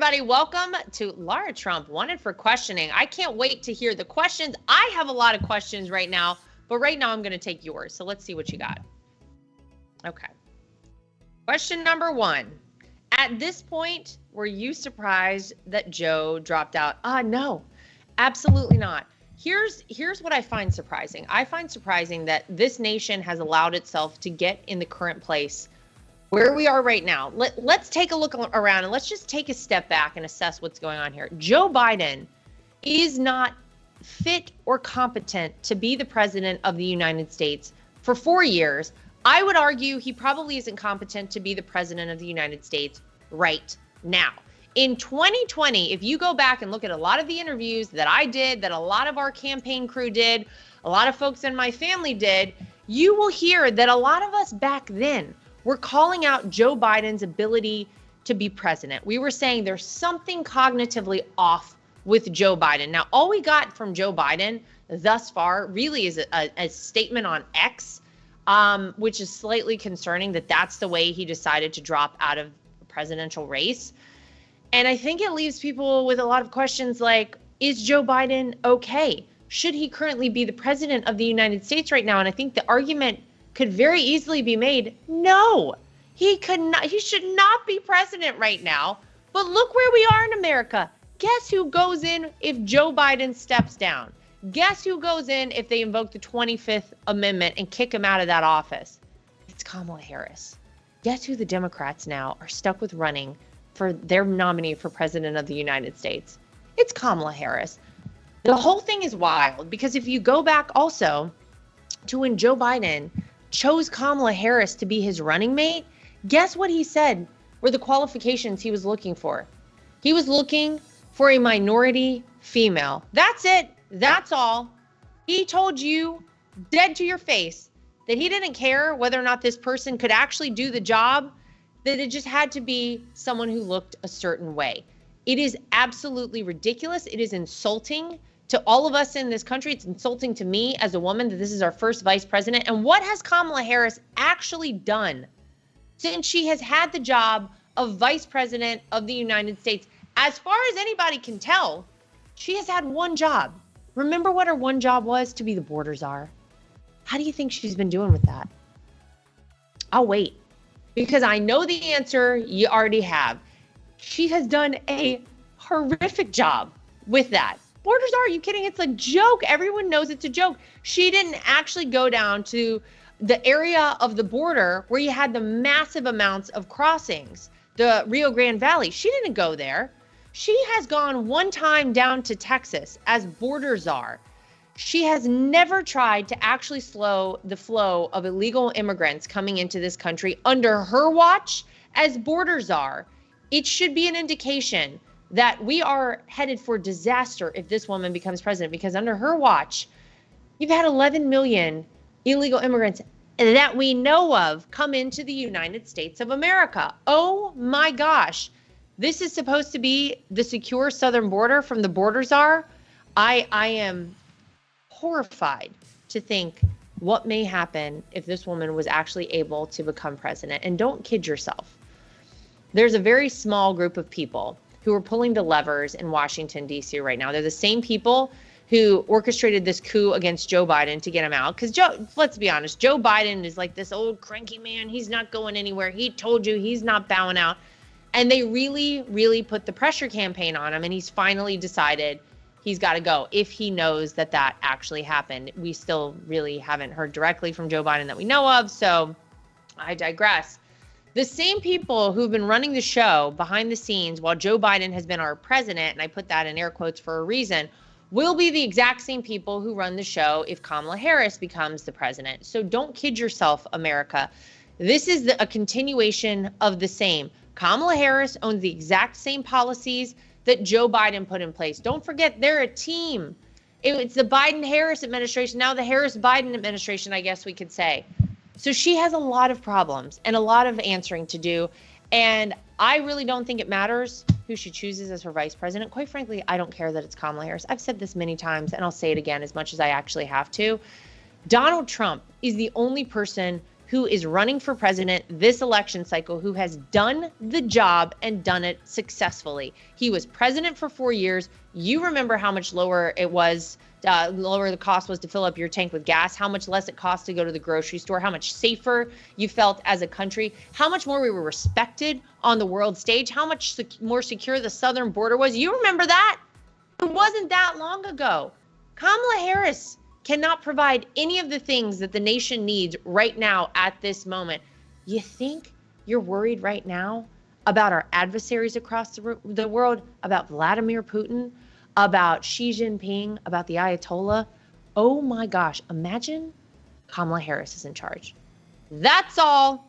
everybody. Welcome to Lara Trump, Wanted for Questioning. I can't wait to hear the questions. I have a lot of questions right now, but right now I'm going to take yours. So let's see what you got. Okay. Question number one. At this point, were you surprised that Joe dropped out? No, absolutely not. Here's what I find surprising. I find surprising that this nation has allowed itself to get in the current place where we are right now. Let's take a look around and let's just take a step back and assess what's going on here. Joe Biden is not fit or competent to be the president of the United States for 4 years. I would argue he probably isn't competent to be the president of the United States right now. In 2020, if you go back and look at a lot of the interviews that I did, that a lot of our campaign crew did, a lot of folks in my family did, you will hear that a lot of us back then were calling out Joe Biden's ability to be president. We were saying there's something cognitively off with Joe Biden. Now, all we got from Joe Biden thus far really is a statement on X, which is slightly concerning that that's the way he decided to drop out of the presidential race. And I think it leaves people with a lot of questions like, is Joe Biden okay? Should he currently be the president of the United States right now? And I think the argument could very easily be made, no, he could not. He should not be president right now. But look where we are in America. Guess who goes in if Joe Biden steps down? Guess who goes in if they invoke the 25th Amendment and kick him out of that office? It's Kamala Harris. Guess who the Democrats now are stuck with running for their nominee for president of the United States? It's Kamala Harris. The whole thing is wild because if you go back also to when Joe Biden chose Kamala Harris to be his running mate, guess what he said were the qualifications he was looking for? He was looking for a minority female. That's it. That's all. He told you dead to your face that he didn't care whether or not this person could actually do the job, that it just had to be someone who looked a certain way. It is absolutely ridiculous. It is insulting to all of us in this country. It's insulting to me as a woman that this is our first vice president. And what has Kamala Harris actually done since she has had the job of vice president of the United States? As far as anybody can tell, she has had one job. Remember what her one job was? To be the border czar. How do you think she's been doing with that? I'll wait, because I know the answer you already have. She has done a horrific job with that. Borders are you kidding? It's a joke. Everyone knows it's a joke. She didn't actually go down to the area of the border where you had the massive amounts of crossings, the Rio Grande Valley. She didn't go there. She has gone one time down to Texas as border czar. She has never tried to actually slow the flow of illegal immigrants coming into this country under her watch as border czar. It should be an indication that we are headed for disaster if this woman becomes president, because under her watch, you've had 11 million illegal immigrants that we know of come into the United States of America. Oh my gosh. This is supposed to be the secure southern border from the border czar. I am horrified to think what may happen if this woman was actually able to become president. And don't kid yourself. There's a very small group of people who are pulling the levers in Washington, D.C. right now. They're the same people who orchestrated this coup against Joe Biden to get him out. Because let's be honest, Joe Biden is like this old cranky man. He's not going anywhere. He told you he's not bowing out. And they really, really put the pressure campaign on him. And he's finally decided he's got to go if he knows that that actually happened. We still really haven't heard directly from Joe Biden that we know of. So I digress. The same people who've been running the show behind the scenes while Joe Biden has been our president, and I put that in air quotes for a reason, will be the exact same people who run the show if Kamala Harris becomes the president. So don't kid yourself, America. This is a continuation of the same. Kamala Harris owns the exact same policies that Joe Biden put in place. Don't forget, they're a team. It's the Biden-Harris administration, now the Harris-Biden administration, I guess we could say. So she has a lot of problems and a lot of answering to do. And I really don't think it matters who she chooses as her vice president. Quite frankly, I don't care that it's Kamala Harris. I've said this many times, and I'll say it again as much as I actually have to. Donald Trump is the only person who is running for president this election cycle, who has done the job and done it successfully. He was president for 4 years. You remember how much lower it was, lower the cost was to fill up your tank with gas, how much less it cost to go to the grocery store, how much safer you felt as a country, how much more we were respected on the world stage, how much more secure the southern border was. You remember that? It wasn't that long ago. Kamala Harris cannot provide any of the things that the nation needs right now at this moment. You think you're worried right now about our adversaries across the world, about Vladimir Putin, about Xi Jinping, about the Ayatollah? Oh my gosh, imagine Kamala Harris is in charge. That's all.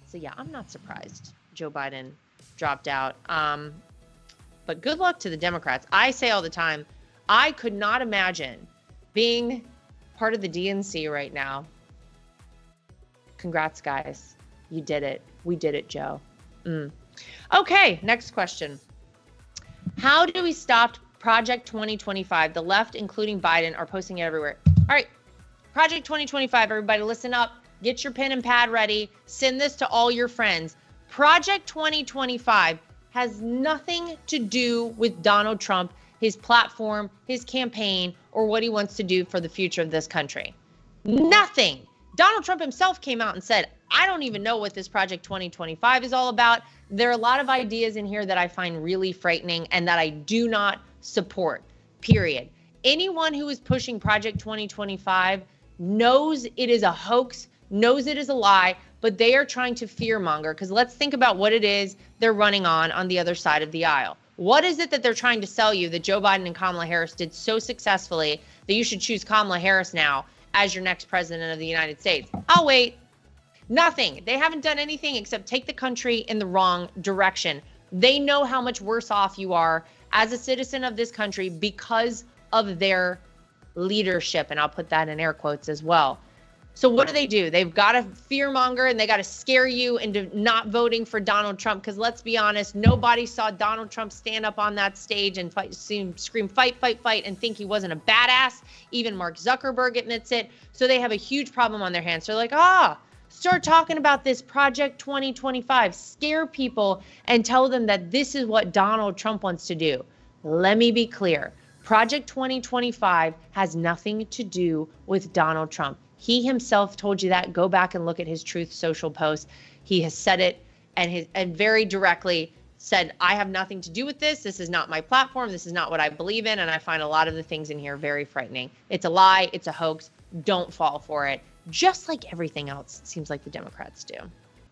So yeah, I'm not surprised Joe Biden dropped out. But good luck to the Democrats. I say all the time, I could not imagine being part of the DNC right now. Congrats, guys. You did it. We did it, Joe. Okay, next question. How do we stop Project 2025? The left, including Biden, are posting it everywhere. All right, Project 2025, everybody listen up. Get your pen and pad ready. Send this to all your friends. Project 2025 has nothing to do with Donald Trump, his platform, his campaign, or what he wants to do for the future of this country. Nothing. Donald Trump himself came out and said, I don't even know what this Project 2025 is all about. There are a lot of ideas in here that I find really frightening and that I do not support, period. Anyone who is pushing Project 2025 knows it is a hoax, knows it is a lie, but they are trying to fearmonger, because let's think about what it is they're running on the other side of the aisle. What is it that they're trying to sell you that Joe Biden and Kamala Harris did so successfully that you should choose Kamala Harris now as your next president of the United States? I'll wait. Nothing. They haven't done anything except take the country in the wrong direction. They know how much worse off you are as a citizen of this country because of their leadership. And I'll put that in air quotes as well. So what do? They've got to fearmonger and they got to scare you into not voting for Donald Trump. Because let's be honest, nobody saw Donald Trump stand up on that stage and scream, fight, fight, fight, and think he wasn't a badass. Even Mark Zuckerberg admits it. So they have a huge problem on their hands. They're like, start talking about this Project 2025. Scare people and tell them that this is what Donald Trump wants to do. Let me be clear. Project 2025 has nothing to do with Donald Trump. He himself told you that. Go back and look at his Truth Social post. He has said it and very directly said, I have nothing to do with this. This is not my platform. This is not what I believe in. And I find a lot of the things in here very frightening. It's a lie. It's a hoax. Don't fall for it. Just like everything else, it seems like the Democrats do.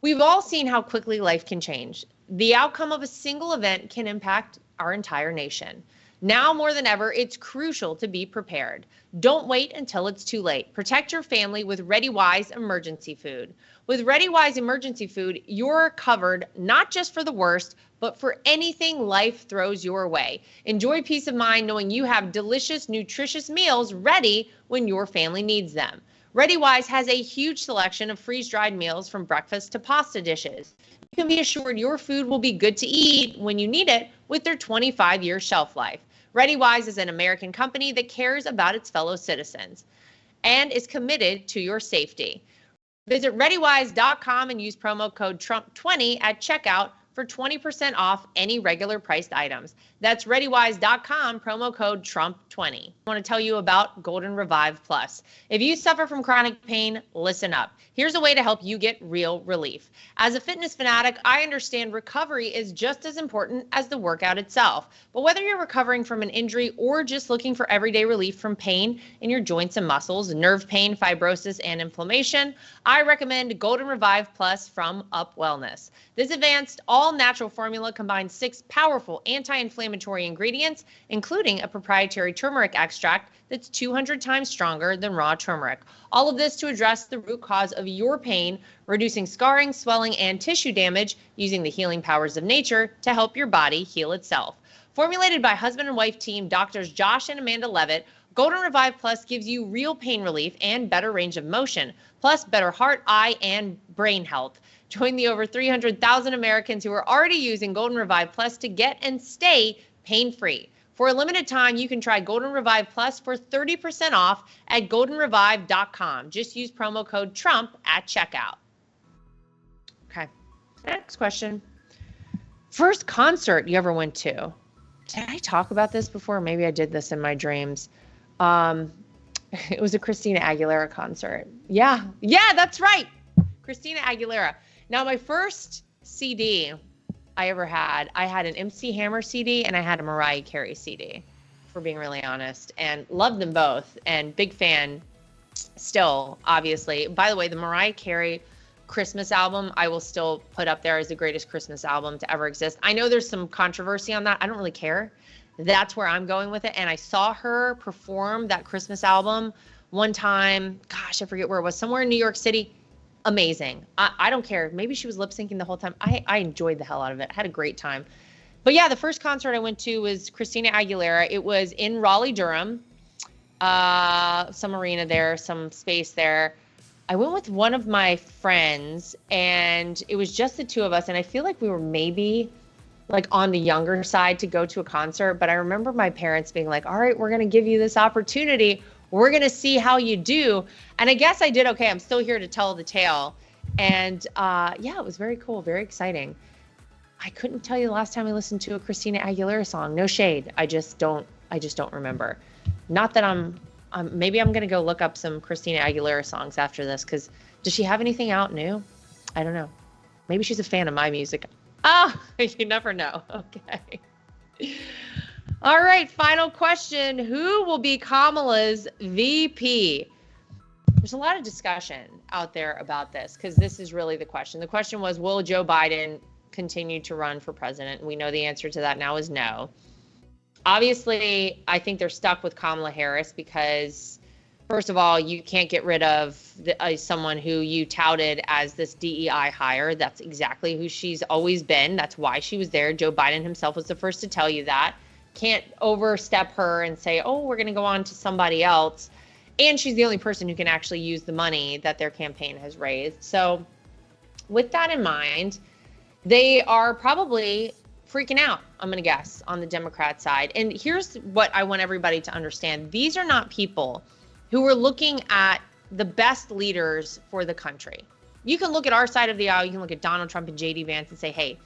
We've all seen how quickly life can change. The outcome of a single event can impact our entire nation. Now more than ever, it's crucial to be prepared. Don't wait until it's too late. Protect your family with ReadyWise emergency food. With ReadyWise emergency food, you're covered not just for the worst, but for anything life throws your way. Enjoy peace of mind knowing you have delicious, nutritious meals ready when your family needs them. ReadyWise has a huge selection of freeze-dried meals from breakfast to pasta dishes. You can be assured your food will be good to eat when you need it with their 25-year shelf life. ReadyWise is an American company that cares about its fellow citizens and is committed to your safety. Visit ReadyWise.com and use promo code Trump20 at checkout for 20% off any regular priced items. That's ReadyWise.com, promo code Trump20. I want to tell you about Golden Revive Plus. If you suffer from chronic pain, listen up. Here's a way to help you get real relief. As a fitness fanatic, I understand recovery is just as important as the workout itself. But whether you're recovering from an injury or just looking for everyday relief from pain in your joints and muscles, nerve pain, fibrosis, and inflammation, I recommend Golden Revive Plus from Up Wellness. This advanced all-natural formula combines 6 powerful anti-inflammatory ingredients, including a proprietary turmeric extract that's 200 times stronger than raw turmeric. All of this to address the root cause of your pain, reducing scarring, swelling, and tissue damage using the healing powers of nature to help your body heal itself. Formulated by husband and wife team doctors Josh and Amanda Levitt, Golden Revive Plus gives you real pain relief and better range of motion, plus better heart, eye, and brain health. Join the over 300,000 Americans who are already using Golden Revive Plus to get and stay pain-free. For a limited time, you can try Golden Revive Plus for 30% off at goldenrevive.com. Just use promo code Trump at checkout. Okay, next question. First concert you ever went to? Did I talk about this before? Maybe I did this in my dreams. It was a Christina Aguilera concert. Yeah, that's right. Christina Aguilera. Now, my first CD I ever had, I had an MC Hammer CD and I had a Mariah Carey CD, for being really honest, and loved them both, and big fan still, obviously. By the way, the Mariah Carey Christmas album, I will still put up there as the greatest Christmas album to ever exist. I know there's some controversy on that. I don't really care. That's where I'm going with it. And I saw her perform that Christmas album one time. Gosh, I forget where it was. Somewhere in New York City. Amazing. I don't care. Maybe she was lip syncing the whole time. I enjoyed the hell out of it. I had a great time. But yeah, the first concert I went to was Christina Aguilera. It was in Raleigh, Durham. Some arena there, some space there. I went with one of my friends, and it was just the two of us. And I feel like we were maybe like on the younger side to go to a concert. But I remember my parents being like, all right, we're going to give you this opportunity. We're going to see how you do. And I guess I did okay. I'm still here to tell the tale. And yeah, it was very cool, very exciting. I couldn't tell you the last time I listened to a Christina Aguilera song. No shade. I just don't remember. Not that maybe I'm going to go look up some Christina Aguilera songs after this, because does she have anything out new? I don't know. Maybe she's a fan of my music. Oh, you never know. Okay. All right, final question. Who will be Kamala's VP? There's a lot of discussion out there about this, because this is really the question. The question was, will Joe Biden continue to run for president? We know the answer to that now is no. Obviously, I think they're stuck with Kamala Harris because, first of all, you can't get rid of someone who you touted as this DEI hire. That's exactly who she's always been. That's why she was there. Joe Biden himself was the first to tell you that. Can't overstep her and say, oh, we're going to go on to somebody else. And she's the only person who can actually use the money that their campaign has raised. So with that in mind, they are probably freaking out, I'm going to guess, on the Democrat side. And here's what I want everybody to understand. These are not people who are looking at the best leaders for the country. You can look at our side of the aisle. You can look at Donald Trump and J.D. Vance and say, hey,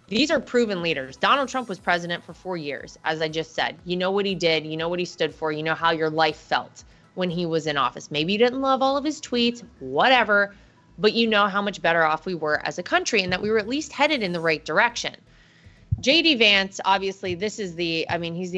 these are proven leaders. Donald Trump was president for 4 years, as I just said. You know what he did. You know what he stood for. You know how your life felt when he was in office. Maybe you didn't love all of his tweets, whatever, but you know how much better off we were as a country and that we were at least headed in the right direction. J.D. Vance, obviously, he's the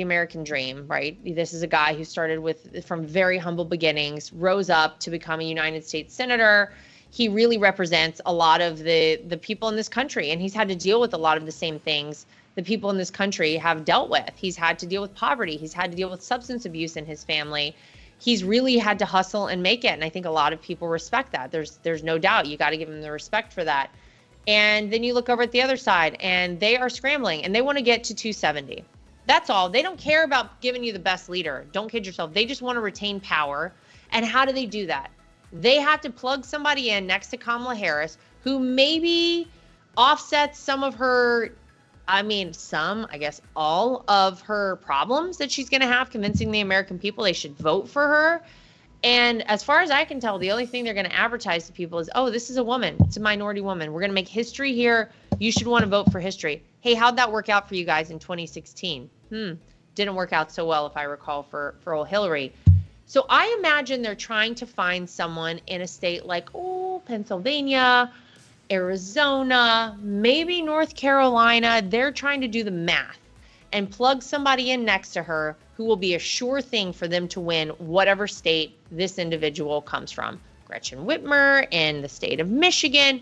American dream, right? This is a guy who started from very humble beginnings, rose up to become a United States senator. He really represents a lot of the people in this country, and he's had to deal with a lot of the same things the people in this country have dealt with. He's had to deal with poverty. He's had to deal with substance abuse in his family. He's really had to hustle and make it, and I think a lot of people respect that. There's no doubt. You got to give him the respect for that. And then you look over at the other side, and they are scrambling, and they want to get to 270. That's all. They don't care about giving you the best leader. Don't kid yourself. They just want to retain power. And how do they do that? They have to plug somebody in next to Kamala Harris who maybe offsets some of her, I guess all of her problems that she's going to have convincing the American people they should vote for her. And as far as I can tell, the only thing they're going to advertise to people is, oh, this is a woman. It's a minority woman. We're going to make history here. You should want to vote for history. Hey, how'd that work out for you guys in 2016? Didn't work out so well, if I recall, for old Hillary. So I imagine they're trying to find someone in a state like, Pennsylvania, Arizona, maybe North Carolina. They're trying to do the math and plug somebody in next to her who will be a sure thing for them to win whatever state this individual comes from. Gretchen Whitmer in the state of Michigan,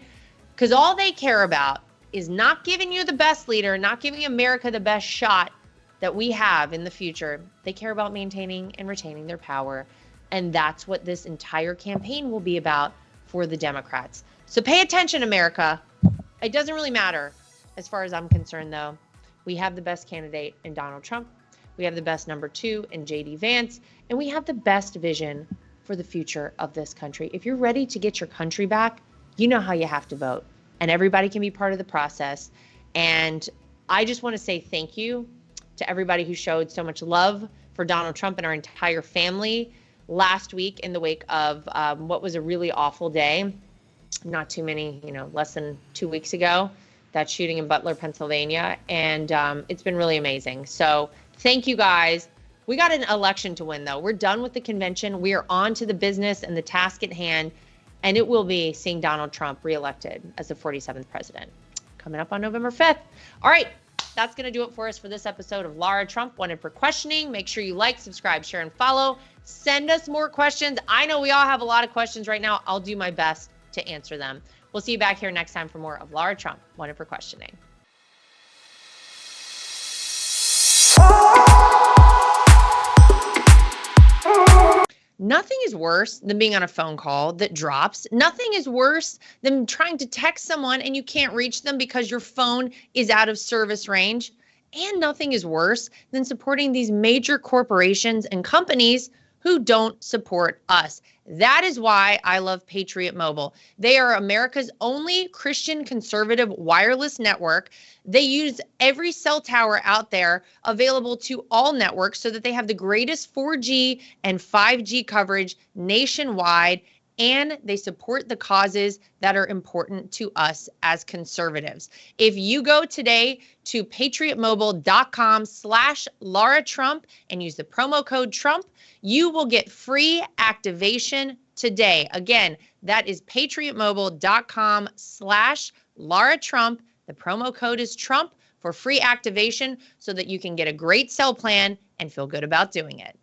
because all they care about is not giving you the best leader, not giving America the best shot that we have in the future. They care about maintaining and retaining their power. And that's what this entire campaign will be about for the Democrats. So pay attention, America. It doesn't really matter as far as I'm concerned, though. We have the best candidate in Donald Trump. We have the best number 2 in J.D. Vance. And we have the best vision for the future of this country. If you're ready to get your country back, you know how you have to vote. And everybody can be part of the process. And I just want to say thank you to everybody who showed so much love for Donald Trump and our entire family last week in the wake of what was a really awful day. Not too many, less than 2 weeks ago, that shooting in Butler, Pennsylvania. And it's been really amazing. So thank you guys. We got an election to win, though. We're done with the convention. We are on to the business and the task at hand. And it will be seeing Donald Trump reelected as the 47th president coming up on November 5th. All right. That's going to do it for us for this episode of Lara Trump Wanted for Questioning. Make sure you like, subscribe, share, and follow. Send us more questions. I know we all have a lot of questions right now. I'll do my best to answer them. We'll see you back here next time for more of Lara Trump Wanted for Questioning. Nothing is worse than being on a phone call that drops. Nothing is worse than trying to text someone and you can't reach them because your phone is out of service range. And nothing is worse than supporting these major corporations and companies who don't support us. That is why I love Patriot Mobile. They are America's only Christian conservative wireless network. They use every cell tower out there available to all networks so that they have the greatest 4G and 5G coverage nationwide, and they support the causes that are important to us as conservatives. If you go today to patriotmobile.com/Lara Trump and use the promo code Trump, you will get free activation today. Again, that is patriotmobile.com/Lara Trump. The promo code is Trump for free activation so that you can get a great cell plan and feel good about doing it.